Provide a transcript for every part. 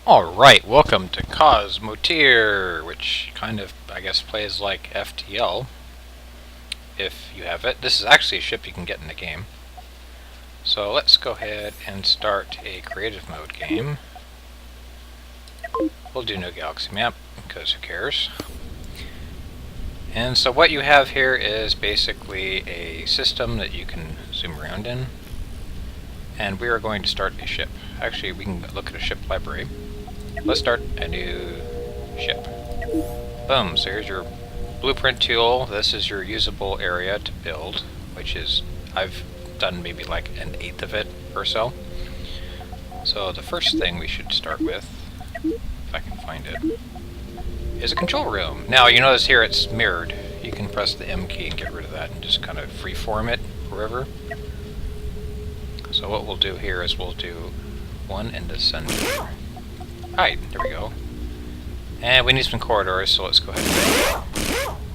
Alright, welcome to Cosmoteer, which kind of, I guess, plays like FTL, if you have it. This is actually a ship you can get in the game. So let's go ahead and start a creative mode game. We'll do no galaxy map, because who cares. And so what you have here is basically a system that you can zoom around in. And we are going to start a ship. Actually, we can look at a ship library. Let's start a new ship. Boom, so here's your blueprint tool. This is your usable area to build, which is, I've done maybe like an eighth of it or so. So the first thing we should start with, if I can find it, is a control room. Now you notice here it's mirrored. You can press the M key and get rid of that and just kind of freeform it wherever. So what we'll do here is we'll do one in the center. Alright, there we go. And we need some corridors, so let's go ahead and...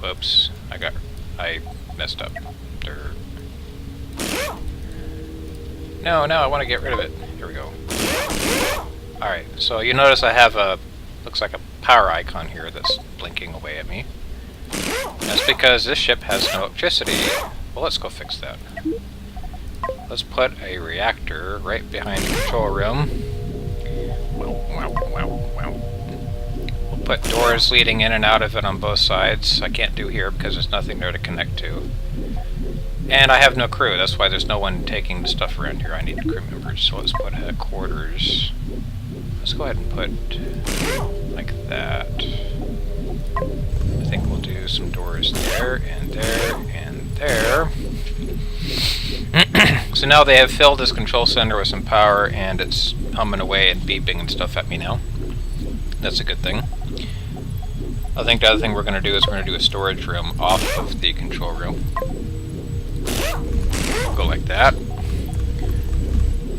Whoops, I messed up. No, I want to get rid of it. Here we go. Alright, so you notice I have a, looks like a power icon here that's blinking away at me. That's because this ship has no electricity. Well, let's go fix that. Let's put a reactor right behind the control room. We'll put doors leading in and out of it on both sides. I can't do here because there's nothing there to connect to. And I have no crew, that's why there's no one taking the stuff around here. I need crew members, so let's put headquarters. Let's go ahead and put like that. I think we'll do some doors there, and there, and there. So now they have filled this control center with some power, and it's humming away and beeping and stuff at me now. That's a good thing. I think the other thing we're going to do is we're going to do a storage room off of the control room. Go like that.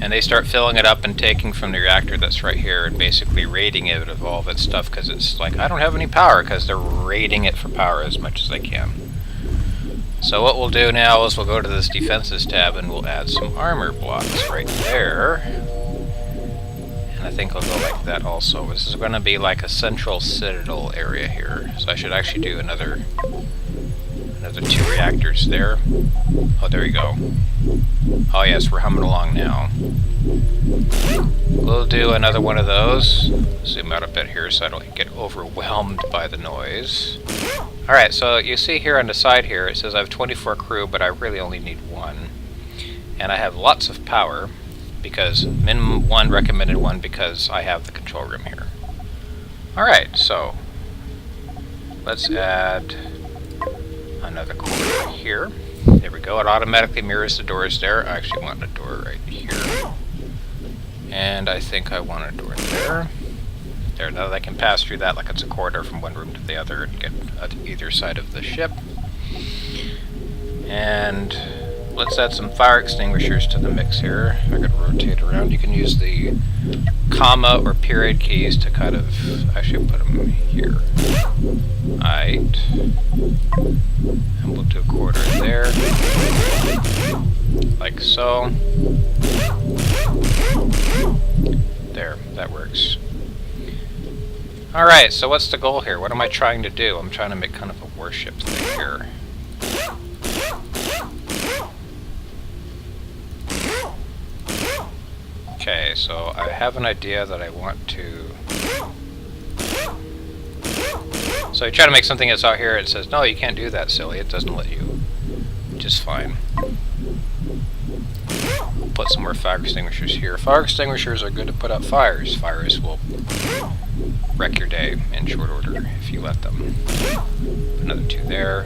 And they start filling it up and taking from the reactor that's right here and basically raiding it of all of its stuff, because it's like, I don't have any power, because they're raiding it for power as much as they can. So what we'll do now is we'll go to this defenses tab and we'll add some armor blocks right there. And I think I'll go like that also. This is going to be like a central citadel area here. So I should actually do another 2 reactors there. Oh, there you go. Oh yes, we're humming along now. We'll do another one of those. Zoom out a bit here so I don't get overwhelmed by the noise. Alright, so you see here on the side here, it says I have 24 crew, but I really only need 1. And I have lots of power, because minimum 1, recommended 1, because I have the control room here. Alright, so let's add another corridor here. There we go, it automatically mirrors the doors there. I actually want a door right here. And I think I want a door there. There, now that I can pass through that like it's a corridor from one room to the other and get at either side of the ship. And let's add some fire extinguishers to the mix here. I could rotate around. You can use the comma or period keys to kind of actually put them here. Alright. And we'll do a corridor there. Like so. There, that works. Alright, so what's the goal here? What am I trying to do? I'm trying to make kind of a warship thing here. Okay, so I have an idea that I want to... So I try to make something that's out here, it says, no, you can't do that, silly. It doesn't let you. Which is fine. Put some more fire extinguishers here. Fire extinguishers are good to put out fires. Fires will wreck your day in short order if you let them. Another 2 there.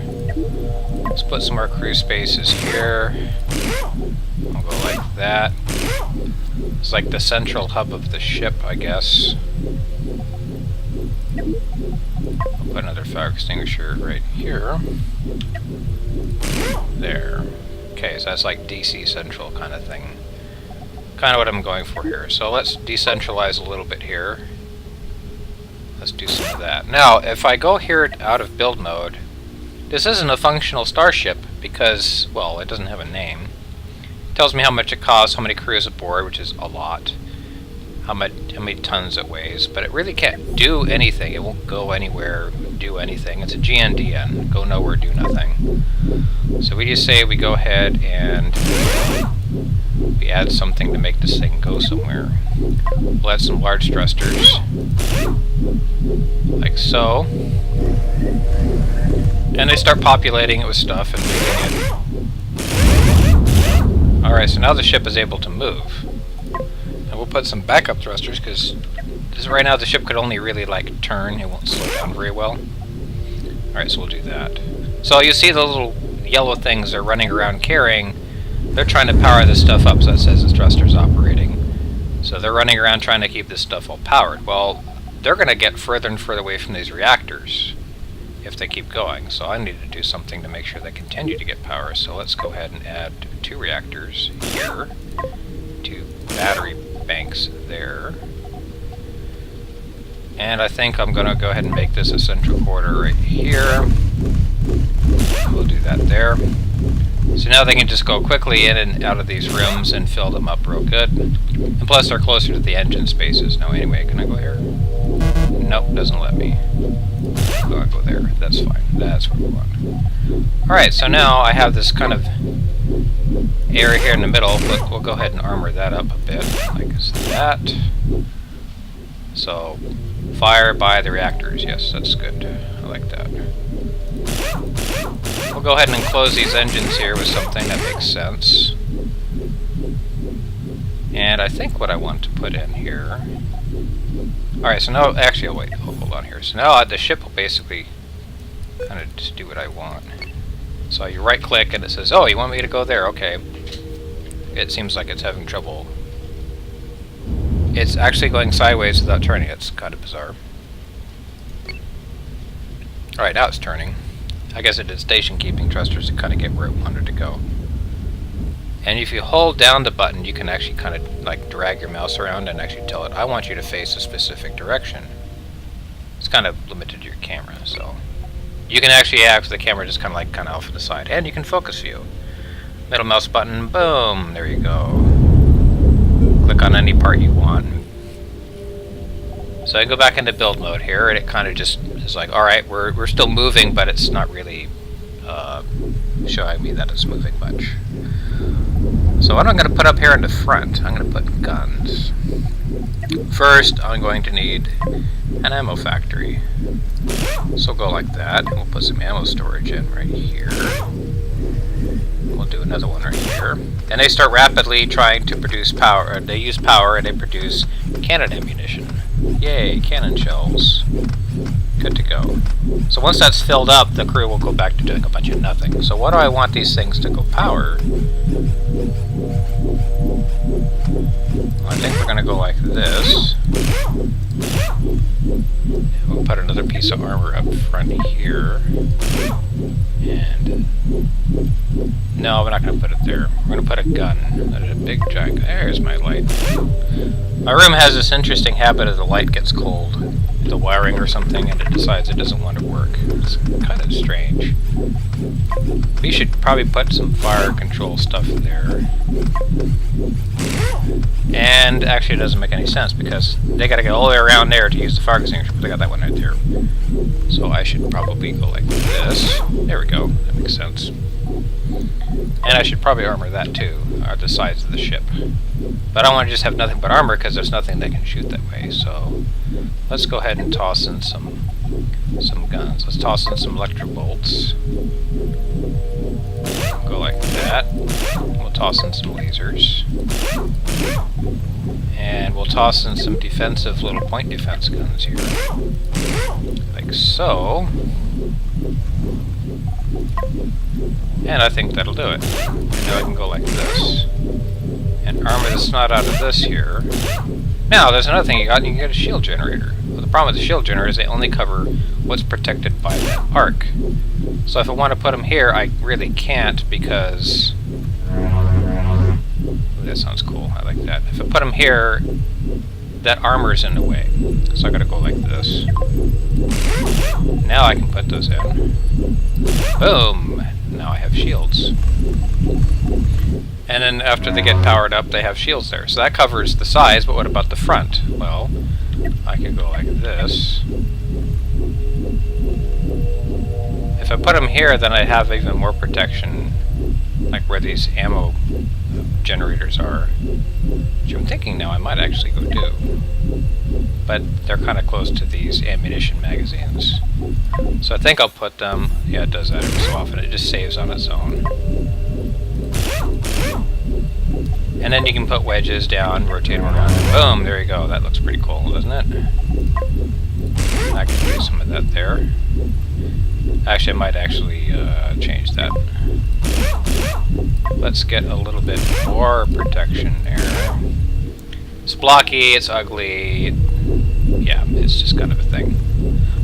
Let's put some more crew spaces here. I'll go like that. It's like the central hub of the ship, I guess. I'll put another fire extinguisher right here. There. Okay, so that's like DC central kind of thing. Kind of what I'm going for here. So let's decentralize a little bit here. Let's do some of that. Now, if I go here out of build mode, this isn't a functional starship because, well, it doesn't have a name. It tells me how much it costs, how many crews aboard, which is a lot. how many tons it weighs, but it really can't do anything. It won't go anywhere, do anything. It's a GNDN, go nowhere, do nothing. So we just say we go ahead and we add something to make this thing go somewhere. We'll add some large thrusters, like so. And they start populating it with stuff and making it. Alright, so now the ship is able to move. And we'll put some backup thrusters, because right now the ship could only really like turn, it won't slow down very well. Alright, so we'll do that. So you see the little yellow things they're running around carrying, they're trying to power this stuff up, so it says the thruster's operating. So they're running around trying to keep this stuff all powered. Well, they're going to get further and further away from these reactors if they keep going, so I need to do something to make sure they continue to get power. So let's go ahead and add 2 reactors here, 2 battery banks there, and I think I'm going to go ahead and make this a central quarter right here. We'll do that there. So now they can just go quickly in and out of these rooms and fill them up real good. And plus they're closer to the engine spaces. Now anyway, can I go here? Nope, doesn't let me. I'll go there. That's fine. That's what we want. Alright, so now I have this kind of area here in the middle, but we'll go ahead and armor that up a bit, like that. So, fire by the reactors. Yes, that's good. I like that. We'll go ahead and enclose these engines here with something that makes sense. And I think what I want to put in here... Alright, so now, actually, I'll wait, hold on here. So now the ship will basically kind of just do what I want. So you right click and it says, oh, you want me to go there? Okay. It seems like it's having trouble. It's actually going sideways without turning. It's kind of bizarre. Alright, now it's turning. I guess it did station keeping thrusters to kind of get where it wanted to go. And if you hold down the button, you can actually kind of like drag your mouse around and actually tell it, I want you to face a specific direction. It's kind of limited to your camera, so you can actually have the camera just kind of off to the side, and you can focus view. Middle mouse button, boom, there you go. Click on any part you want. So I go back into build mode here, and it kind of just is like, alright, we're still moving, but it's not really showing me that it's moving much. So what I'm going to put up here in the front, I'm going to put guns. First, I'm going to need an ammo factory. So go like that, and we'll put some ammo storage in right here. We'll do another one right here. And they start rapidly trying to produce power. They use power and they produce cannon ammunition. Yay, cannon shells. Good to go. So once that's filled up, the crew will go back to doing a bunch of nothing. So what do I want these things to go power? Well, I think we're going to go like this. We'll put another piece of armor up front here. And no, we're not going to put it there. We're going to put a gun. That is a big giant. There's my light. My room has this interesting habit of the light gets cold, the wiring or something, and it decides it doesn't want to work. It's kind of strange. We should probably put some fire control stuff there. And actually it doesn't make any sense because they gotta get all the way around there to use the fire extinguisher, but they got that one right there. So I should probably go like this. There we go, that makes sense. And I should probably armor that too, or the sides of the ship. But I don't want to just have nothing but armor because there's nothing that can shoot that way, so let's go ahead and toss in some guns. Let's toss in some electro bolts. Go like that. We'll toss in some lasers. And we'll toss in some defensive little point defense guns here. Like so. And I think that'll do it. Now I can go like this. And armor the snot out of this here. Now, there's another thing you can get a shield generator. Well, the problem with the shield generator is they only cover what's protected by that arc. So if I want to put them here, I really can't because... Ooh, that sounds cool, I like that. If I put them here, that armor's in the way. So I gotta go like this. Now I can put those in. Boom! Now I have shields. And then after they get powered up, they have shields there. So that covers the sides, but what about the front? Well, I could go like this. If I put them here, then I'd have even more protection, like where these ammo generators are. Which I'm thinking now I might actually go do. But they're kind of close to these ammunition magazines. So I think I'll put them... Yeah, it does that every so often. It just saves on its own. And then you can put wedges down, rotate them around, and boom, there you go. That looks pretty cool, doesn't it? I can do some of that there. Actually, I might actually change that. Let's get a little bit more protection there. It's blocky, it's ugly. Yeah, it's just kind of a thing.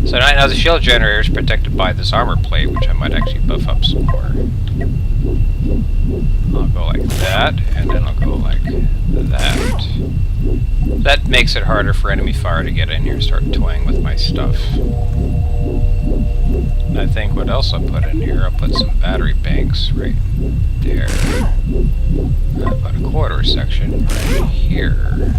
So now the shield generator is protected by this armor plate, which I might actually buff up some more. I'll go like that, and then I'll go like that. That makes it harder for enemy fire to get in here and start toying with my stuff. I think what else I'll put in here, I'll put some battery banks right there. About a quarter section right here.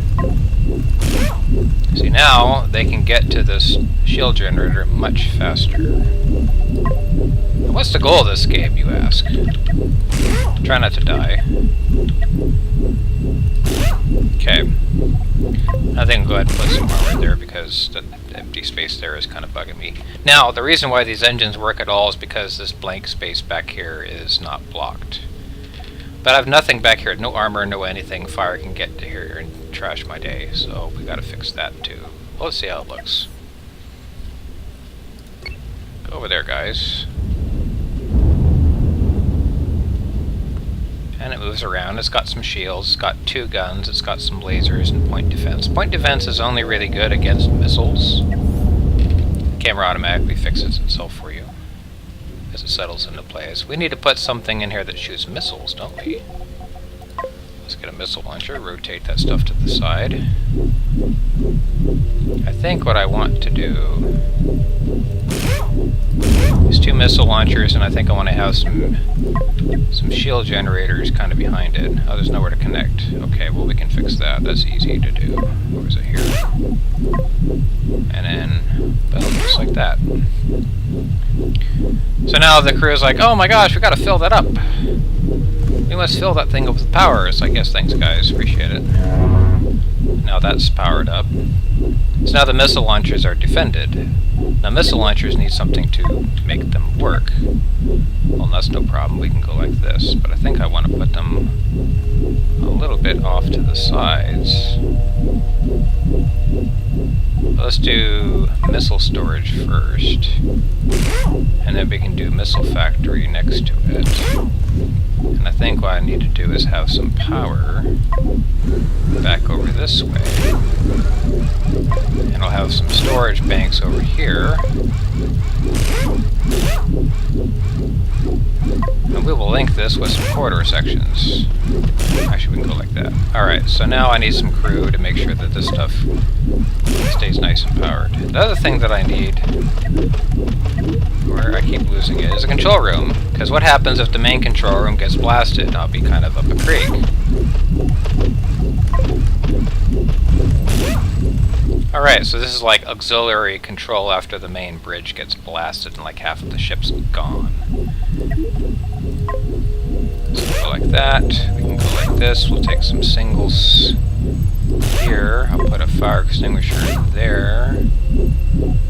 See, now they can get to this shield generator much faster. Now, what's the goal of this game, you ask? Try not to die. Okay. I think I'll go ahead and put some armor there because the empty space there is kind of bugging me. Now, the reason why these engines work at all is because this blank space back here is not blocked. But I have nothing back here, no armor, no anything. Fire can get to here and trash my day, so we gotta fix that too. Well, let's see how it looks. Go over there, guys. And it moves around. It's got some shields, it's got 2 guns, it's got some lasers and point defense. Point defense is only really good against missiles. The camera automatically fixes itself for you as it settles into place. We need to put something in here that shoots missiles, don't we? Let's get a missile launcher, rotate that stuff to the side. I think what I want to do is 2 missile launchers, and I think I want to have some shield generators kind of behind it. Oh, there's nowhere to connect. Okay, well we can fix that. That's easy to do. Where is it here? And then, boom, just like that. So now the crew is like, oh my gosh, we gotta fill that up. We must fill that thing up with power. So I guess, thanks guys, appreciate it. Now that's powered up. So now the missile launchers are defended. Now missile launchers need something to make them work. Well, that's no problem. We can go like this. But I think I want to put them a little bit off to the sides. Let's do missile storage first. And then we can do missile factory next to it. And I think what I need to do is have some power back over this way. And I'll have some storage banks over here. And we will link this with some corridor sections. Actually, we can go like that. Alright, so now I need some crew to make sure that this stuff stays nice and powered. The other thing that I need, where I keep losing it, is a control room. Because what happens if the main control room gets blasted? I'll be kind of up a creek. Alright, so this is like auxiliary control after the main bridge gets blasted and like half of the ship's gone. So we'll go like that. We can go like this. We'll take some singles here. I'll put a fire extinguisher there.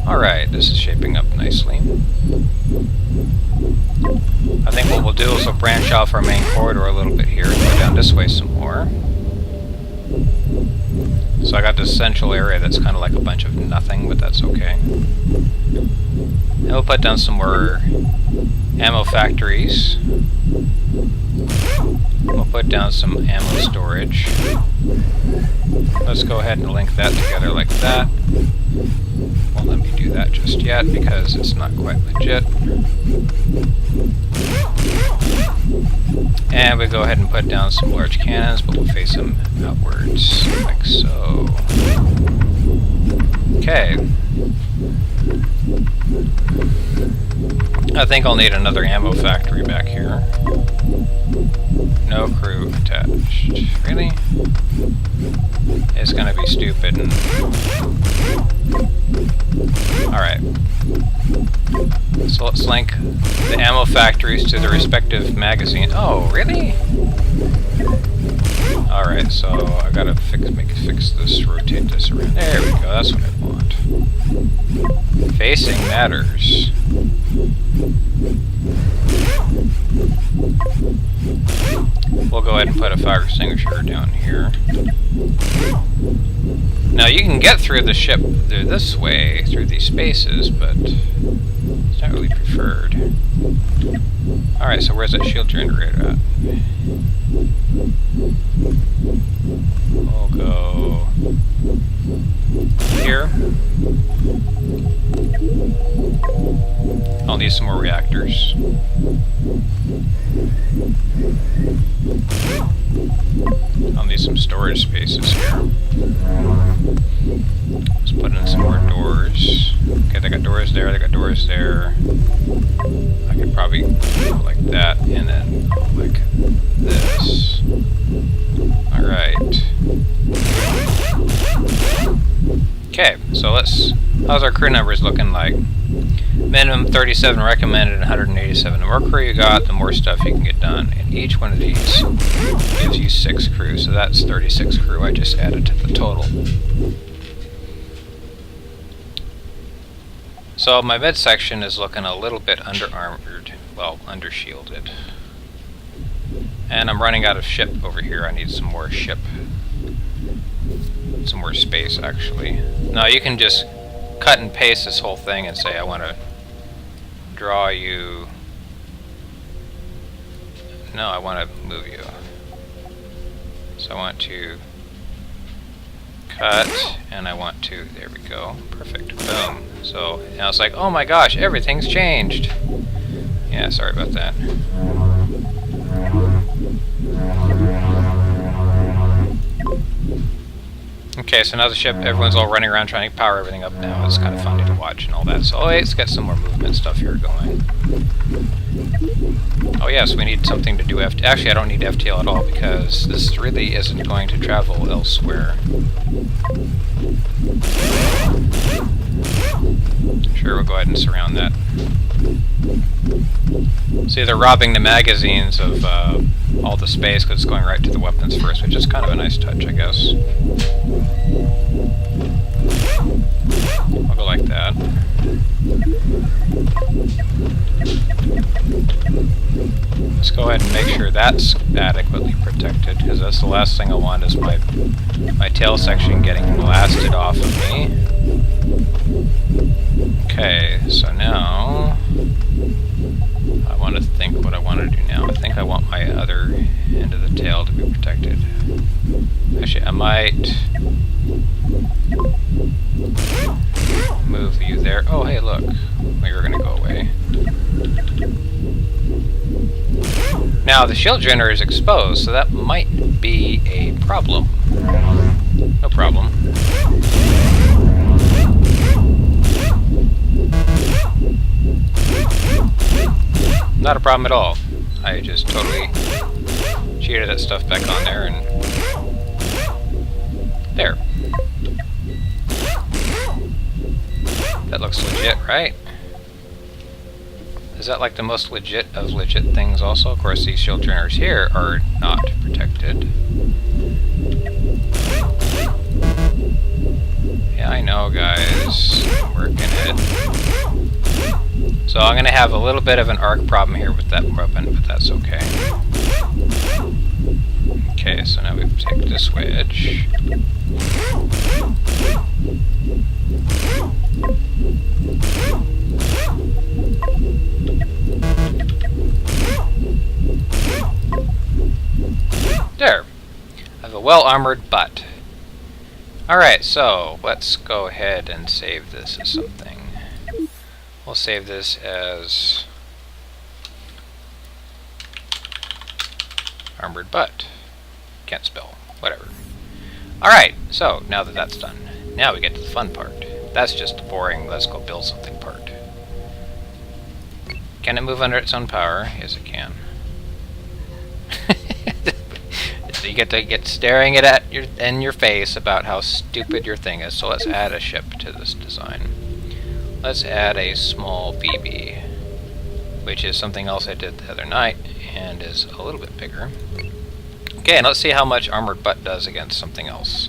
Alright, this is shaping up nicely. I think what we'll do is we'll branch off our main corridor a little bit here and go down this way some more. So I got this central area that's kind of like a bunch of nothing, but that's okay. And we'll put down some more ammo factories. We'll put down some ammo storage. Let's go ahead and link that together like that. Won't let me do that just yet because it's not quite legit. And we go ahead and put down some large cannons, but we'll face them outwards, like so. Okay. I think I'll need another ammo factory back here. no crew attached. Really? It's gonna be stupid. Alright. So let's link the ammo factories to the respective magazines. Oh, really? Alright, so I gotta fix this, rotate this around. There we go, that's what I want. Facing matters. We'll go ahead and put a fire extinguisher down here. Now you can get through the ship through this way, through these spaces, but it's not really preferred. Alright, so where's that shield generator at? We'll go here. I'll need some more reactors. I'll need some storage spaces here. Let's put in some more doors. Okay, they got doors there, they got doors there. I could probably go like that and then go like this. Alright. Okay, so how's our crew numbers looking like? Minimum 37 recommended and 187. The more crew you got, the more stuff you can get done. And each one of these gives you 6 crew, so that's 36 crew I just added to the total. So my midsection is looking a little bit under-armored, well, under-shielded. And I'm running out of ship over here. I need some more ship. Some more space, actually. Now you can just cut and paste this whole thing and say I want to draw you. No, I want to move you. So I want to cut and I want to, there we go, perfect, boom. So now it's like, oh my gosh, everything's changed. Yeah, sorry about that. Okay, so now the ship, everyone's all running around trying to power everything up now. It's kind of funny to watch and all that. So let's get some more movement stuff here going. Oh yes, we need something to do FTL. Actually, I don't need FTL at all because this really isn't going to travel elsewhere. Sure, we'll go ahead and surround that. See, they're robbing the magazines of all the space because it's going right to the weapons first, which is kind of a nice touch, I guess. I'll go like that. Let's go ahead and make sure that's adequately protected, because that's the last thing I want is my tail section getting blasted off of me. Okay, so now I want to think what I want to do now. I think I want my other end of the tail to be protected. Actually, I might move you there. Oh, hey, look. Well, you're going to go away. Now, the shield generator is exposed, so that might be a problem. No problem. Not a problem at all. I just totally cheated that stuff back on there and there. That looks legit, right? Is that like the most legit of legit things also? Of course, these shield generators here are not protected. Yeah, I know, guys. I'm working it. So I'm going to have a little bit of an arc problem here with that weapon, but that's okay. Okay, so now we take this wedge. There. I have a well-armored butt. Alright, so let's go ahead and save this as something. We'll save this as armored butt. Can't spell. Whatever. Alright, so now that that's done, now we get to the fun part. That's just the boring, let's go build something part. Can it move under its own power? Yes, it can. You get to get staring it at your face about how stupid your thing is. So let's add a ship to this design. Let's add a small BB, which is something else I did the other night and is a little bit bigger. Okay, and let's see how much armored butt does against something else.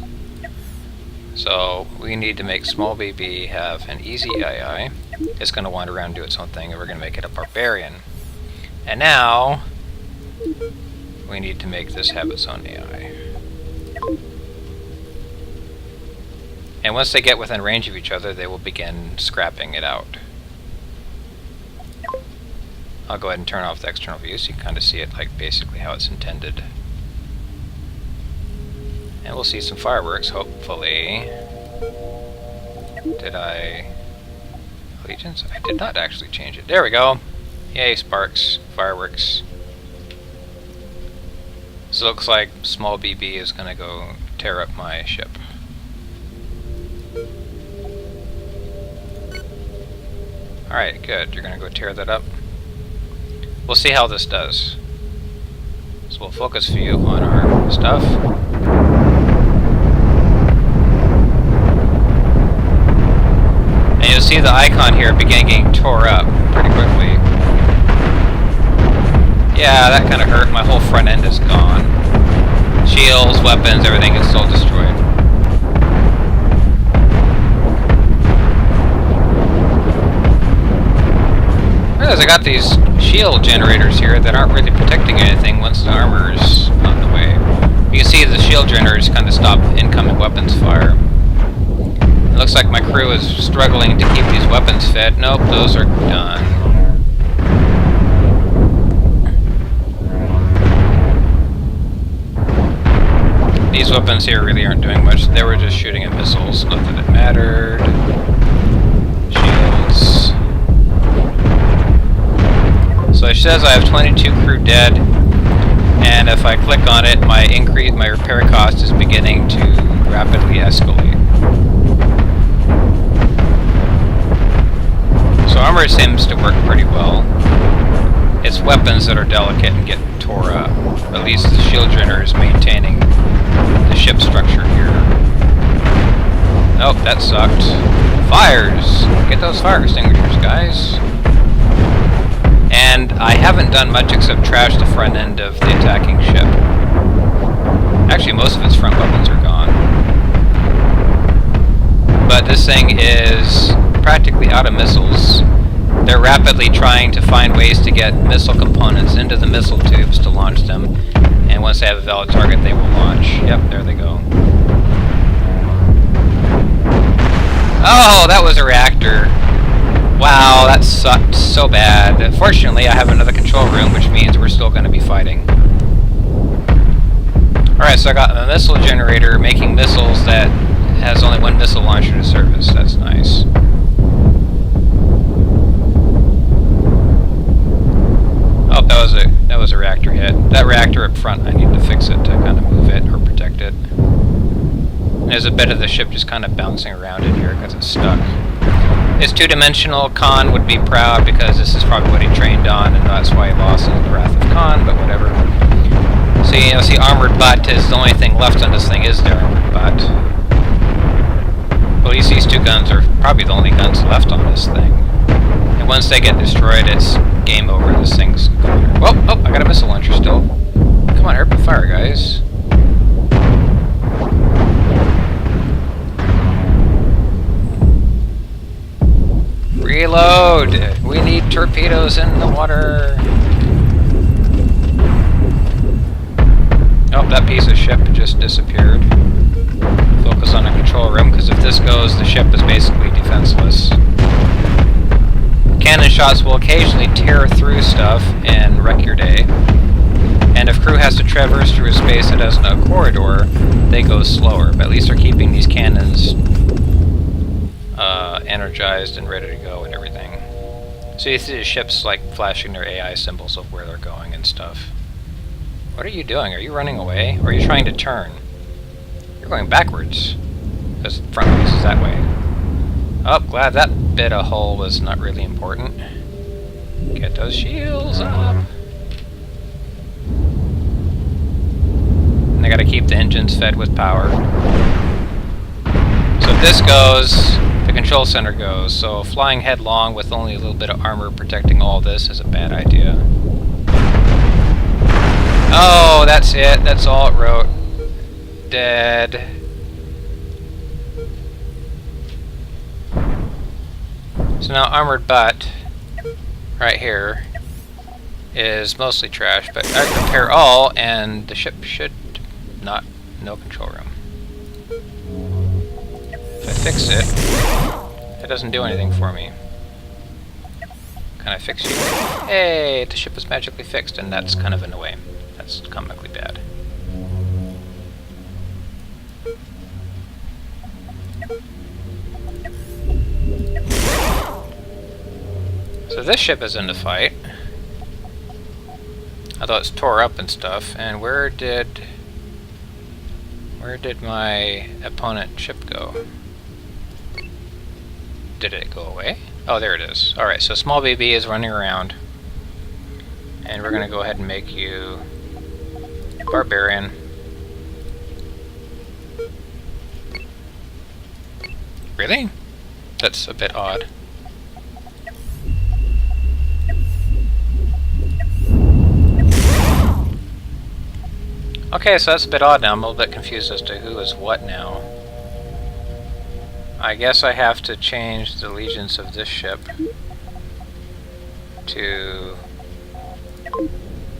So we need to make small BB have an easy AI. It's going to wander around and do its own thing, and we're going to make it a barbarian. And now we need to make this have its own AI. And once they get within range of each other, they will begin scrapping it out. I'll go ahead and turn off the external view so you can kind of see it like basically how it's intended. And we'll see some fireworks, hopefully. Did I... Allegiance? I did not actually change it. There we go! Yay, sparks, fireworks. So it looks like small BB is going to go tear up my ship. Alright, good. You're going to go tear that up. We'll see how this does. So we'll focus view on our stuff. And you'll see the icon here begin getting tore up pretty quickly. Yeah, that kind of hurt. My whole front end is gone. Shields, weapons, everything is still destroyed. Whereas I got these shield generators here that aren't really protecting anything once the armor is on the way. You can see the shield generators kind of stop incoming weapons fire. It looks like my crew is struggling to keep these weapons fed. Nope, those are done. These weapons here really aren't doing much. They were just shooting at missiles. Not that it mattered. Shields. So it says I have 22 crew dead, and if I click on it, my repair cost is beginning to rapidly escalate. So armor seems to work pretty well. It's weapons that are delicate and get tore up. At least the shield generator is maintaining the ship structure here. Nope, that sucked. Fires! Get those fire extinguishers, guys. And I haven't done much except trash the front end of the attacking ship. Actually, most of its front weapons are gone. But this thing is practically out of missiles. They're rapidly trying to find ways to get missile components into the missile tubes to launch them. And once they have a valid target, they will launch. Yep, there they go. Oh, that was a reactor. Wow, that sucked so bad. Fortunately, I have another control room, which means we're still going to be fighting. Alright, so I got a missile generator making missiles that has only one missile launcher to service. That's nice. Oh, that was a reactor hit. That reactor up front, I need to fix it to kind of move it or protect it. And there's a bit of the ship just kind of bouncing around in here because it's stuck. His two-dimensional Khan would be proud because this is probably what he trained on, and that's why he lost in the Wrath of Khan, but whatever. So, you know, see, armored butt is the only thing left on this thing is their armored butt. Well, at least these two guns are probably the only guns left on this thing. And once they get destroyed, it's game over. This thing's going. Whoa, oh, I got a missile launcher still. Come on, open fire, guys. Reload! We need torpedoes in the water! Oh, that piece of ship just disappeared. Focus on the control room, because if this goes, the ship is basically defenseless. Cannon shots will occasionally tear through stuff and wreck your day. And if crew has to traverse through a space that has no corridor, they go slower. But at least they're keeping these cannons energized and ready to go and everything. So you see the ships like flashing their AI symbols of where they're going and stuff. What are you doing? Are you running away? Or are you trying to turn? You're going backwards. Because the front face is that way. Oh, glad that bit of hull was not really important. Get those shields up. And I gotta keep the engines fed with power. So if this goes, the control center goes. So flying headlong with only a little bit of armor protecting all this is a bad idea. Oh, that's it. That's all it wrote. Dead. So now armored butt, right here, is mostly trash, but I can repair all, and the ship should not, no control room. If I fix it, it doesn't do anything for me. Can I fix you? Hey, the ship was magically fixed, and that's kind of in the way. That's comically bad. So this ship is in the fight. Although it's tore up and stuff. And where did my opponent ship go? Did it go away? Oh, there it is. Alright, so small BB is running around. And we're gonna go ahead and make you Barbarian. Really? That's a bit odd. Okay, so that's a bit odd now. I'm a little bit confused as to who is what now. I guess I have to change the allegiance of this ship to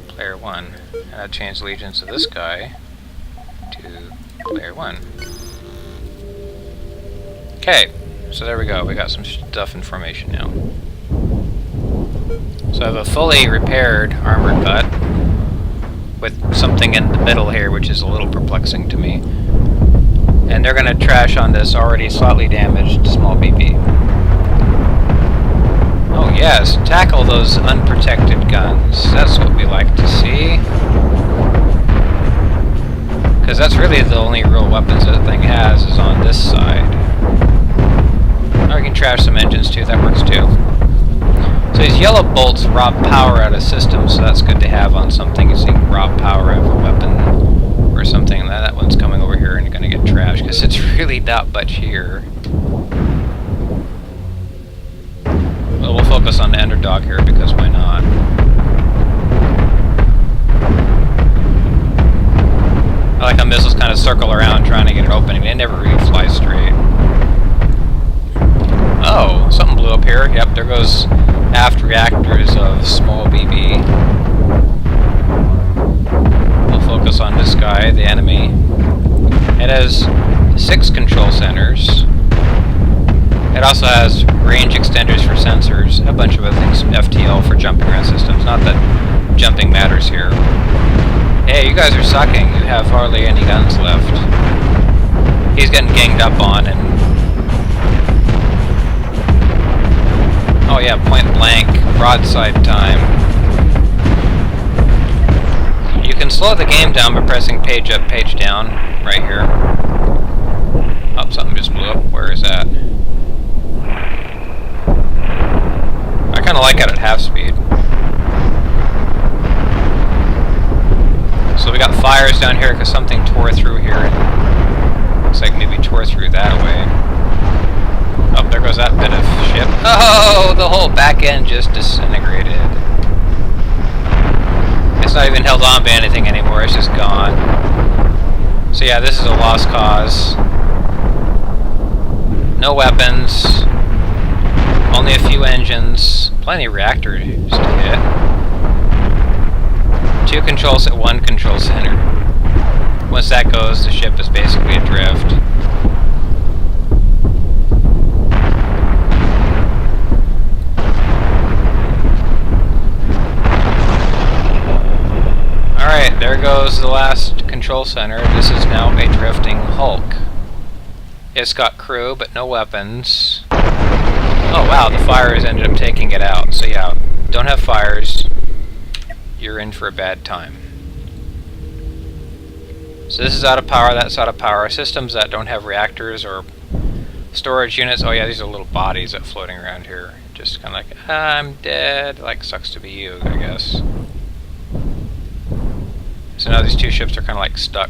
player 1. And I'll change the allegiance of this guy to player 1. Okay, so there we go. We got some stuff in formation now. So I have a fully repaired armored butt with something in the middle here, which is a little perplexing to me. And they're going to trash on this already slightly damaged small BB. Oh yes, tackle those unprotected guns. That's what we like to see. Because that's really the only real weapons that thing has is on this side. Or we can trash some engines too, that works too. So these yellow bolts rob power out of systems, so that's good to have on something. You see rob power out of a weapon or something. That one's coming over here and you're going to get trashed because it's really not much here. Well, we'll focus on the underdog here because why not? I like how missiles kind of circle around trying to get it open and they never really fly straight. Oh, something blew up here. Yep, there goes aft reactors of small BB. We'll focus on this guy, the enemy. It has 6 control centers. It also has range extenders for sensors, a bunch of other things, FTL for jumping around systems. Not that jumping matters here. Hey, you guys are sucking. You have hardly any guns left. He's getting ganged up on and... Oh yeah, point blank, broadside time. You can slow the game down by pressing page up, page down, right here. Oh, something just blew up. Where is that? I kind of like it at half speed. So we got fires down here because something tore through here. And looks like maybe tore through that way. Oh, there goes that bit of ship. Oh, the whole back end just disintegrated. It's not even held on by anything anymore, it's just gone. So yeah, this is a lost cause. No weapons. Only a few engines. Plenty of reactors to hit. 2 controls at 1 control center. Once that goes, the ship is basically adrift. Alright, there goes the last control center. This is now a drifting hulk. It's got crew, but no weapons. Oh wow, the fires ended up taking it out. So yeah, don't have fires. You're in for a bad time. So this is out of power, that's out of power. Systems that don't have reactors or storage units. Oh yeah, these are little bodies that are floating around here. Just kind of like, I'm dead. Like, sucks to be you, I guess. So now these two ships are kind of like stuck.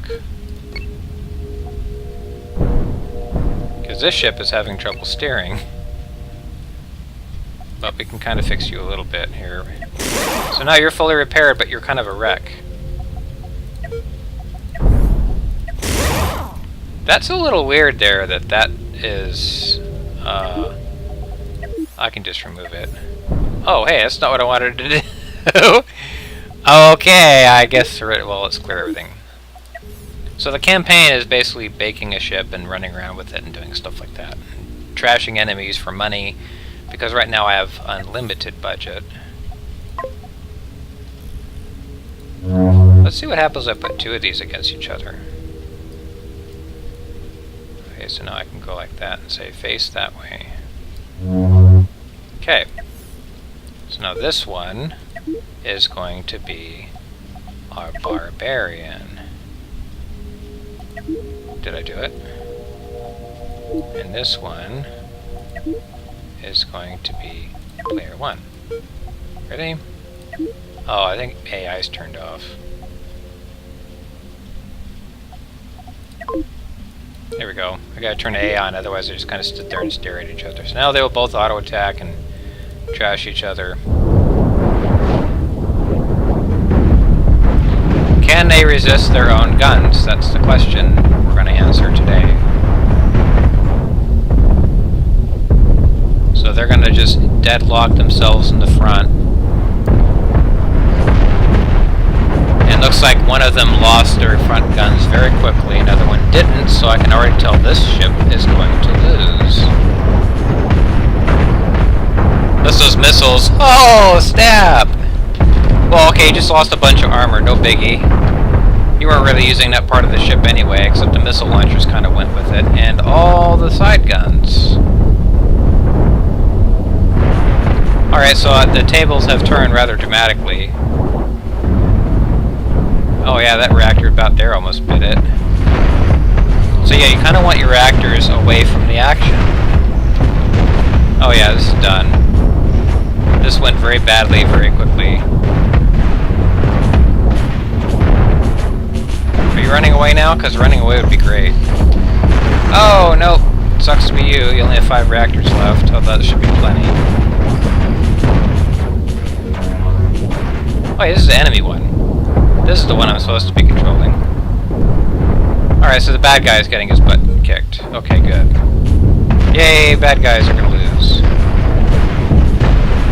Because this ship is having trouble steering. But we can kind of fix you a little bit here. So now you're fully repaired, but you're kind of a wreck. That's a little weird there, that is... I can just remove it. Oh, hey, that's not what I wanted to do. Okay, I guess, well, let's clear everything. So the campaign is basically baking a ship and running around with it and doing stuff like that. Trashing enemies for money, because right now I have unlimited budget. Let's see what happens if I put two of these against each other. Okay, so now I can go like that and say face that way. Okay. So now this one is going to be our barbarian. Did I do it? And this one is going to be player one. Ready? Oh, I think AI's turned off. There we go. I gotta turn AI on, otherwise they just kind of stood there and stare at each other. So now they will both auto-attack and trash each other. Can they resist their own guns? That's the question we're going to answer today. So they're going to just deadlock themselves in the front. And looks like one of them lost their front guns very quickly, another one didn't, so I can already tell this ship is going to lose. Those missiles. Oh, snap! Well, okay, you just lost a bunch of armor, no biggie. You weren't really using that part of the ship anyway, except the missile launchers kind of went with it, and all the side guns. Alright, so the tables have turned rather dramatically. Oh yeah, that reactor about there almost bit it. So yeah, you kind of want your reactors away from the action. Oh yeah, this is done. This went very badly, very quickly. Are you running away now? Because running away would be great. Oh, no. Sucks to be you. You only have 5 reactors left. Oh, that should be plenty. Oh, yeah, this is the enemy one. This is the one I'm supposed to be controlling. Alright, so the bad guy is getting his butt kicked. Okay, good. Yay, bad guys are going to lose.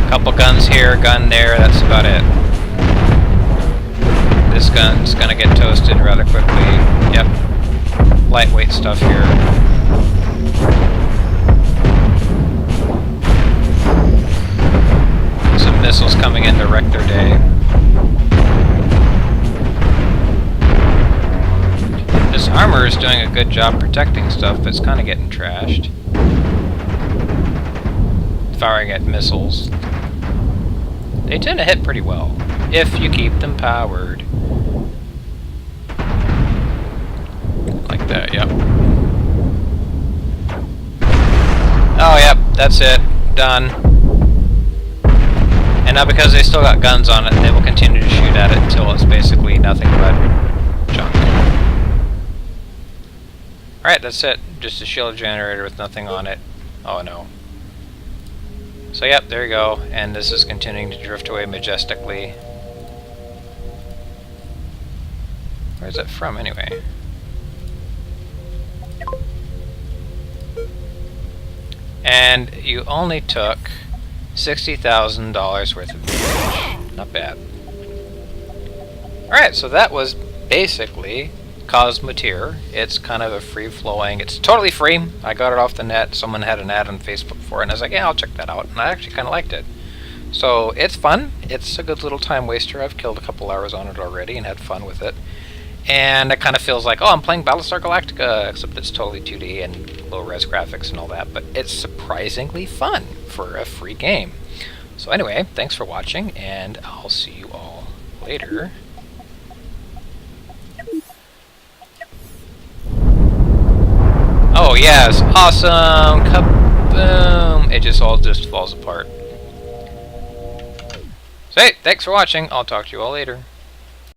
Couple guns here, gun there, that's about it. This gun's gonna get toasted rather quickly. Yep. Lightweight stuff here. Some missiles coming in to wreck their day. This armor is doing a good job protecting stuff, but it's kind of getting trashed. Firing at missiles. They tend to hit pretty well, if you keep them powered. Like that, yep. Oh, yep, that's it. Done. And now because they still got guns on it, they will continue to shoot at it until it's basically nothing but junk. Alright, that's it. Just a shield generator with nothing on it. Oh no. So yep, there you go, and this is continuing to drift away majestically. Where's that from, anyway? And you only took $60,000 worth of damage. Not bad. Alright, so that was basically Cosmoteer. It's kind of a free-flowing, it's totally free. I got it off the net. Someone had an ad on Facebook for it, and I was like, yeah, I'll check that out. And I actually kind of liked it. So it's fun. It's a good little time waster. I've killed a couple hours on it already and had fun with it. And it kind of feels like, oh, I'm playing Battlestar Galactica, except it's totally 2D and low-res graphics and all that. But it's surprisingly fun for a free game. So anyway, thanks for watching, and I'll see you all later. Oh yes, awesome! Kaboom! It just all falls apart. So hey, thanks for watching. I'll talk to you all later.